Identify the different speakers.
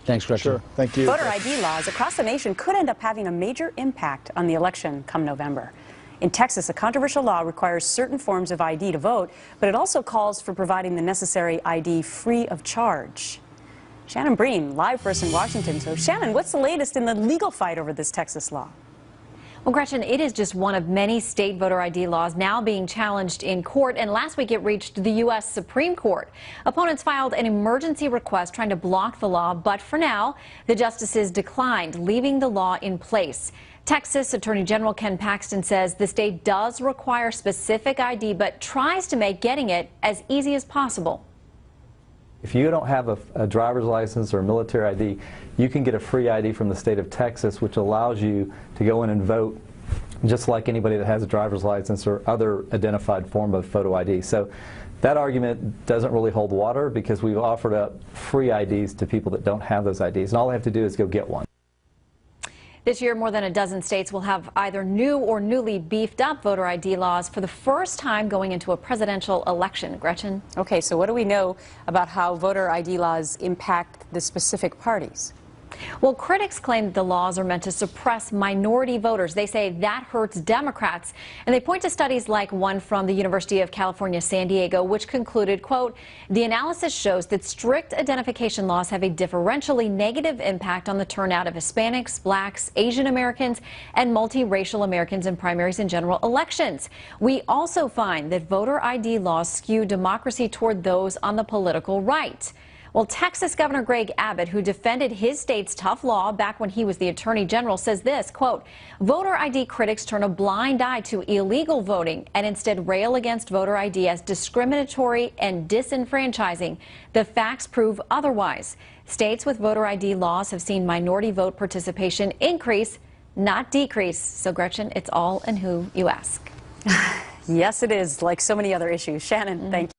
Speaker 1: Thanks, Gretchen.
Speaker 2: Sure. Thank you.
Speaker 3: Voter ID laws across the nation could end up having a major impact on the election come November. In Texas, a controversial law requires certain forms of ID to vote, but it also calls for providing the necessary ID free of charge. Shannon Bream, live for us in Washington. So, Shannon, what's the latest in the legal fight over this Texas law?
Speaker 4: Well, Gretchen, it is just one of many state voter ID laws now being challenged in court, and last week it reached the U.S. Supreme Court. Opponents filed an emergency request trying to block the law, but for now, the justices declined, leaving the law in place. Texas Attorney General Ken Paxton says the state does require specific ID, but tries to make getting it as easy as possible.
Speaker 5: If you don't have a driver's license or a military ID, you can get a free ID from the state of Texas, which allows you to go in and vote just like anybody that has a driver's license or other identified form of photo ID. So that argument doesn't really hold water because we've offered up free IDs to people that don't have those IDs, and all they have to do is go get one.
Speaker 4: This year, more than a dozen states will have either new or newly beefed up voter ID laws for the first time going into a presidential election. Gretchen?
Speaker 3: Okay, so what do we know about how voter ID laws impact the specific parties?
Speaker 4: Well, critics claim that the laws are meant to suppress minority voters. They say that hurts Democrats, and they point to studies like one from the University of California, San Diego, which concluded, quote, the analysis shows that strict identification laws have a differentially negative impact on the turnout of Hispanics, blacks, Asian Americans, and multiracial Americans in primaries and general elections. We also find that voter ID laws skew democracy toward those on the political right. Well, Texas Governor Greg Abbott, who defended his state's tough law back when he was the Attorney General, says this, quote, voter ID critics turn a blind eye to illegal voting and instead rail against voter ID as discriminatory and disenfranchising. The facts prove otherwise. States with voter ID laws have seen minority vote participation increase, not decrease. So, Gretchen, it's all in who you ask.
Speaker 3: Yes, it is, like so many other issues. Shannon, thank you.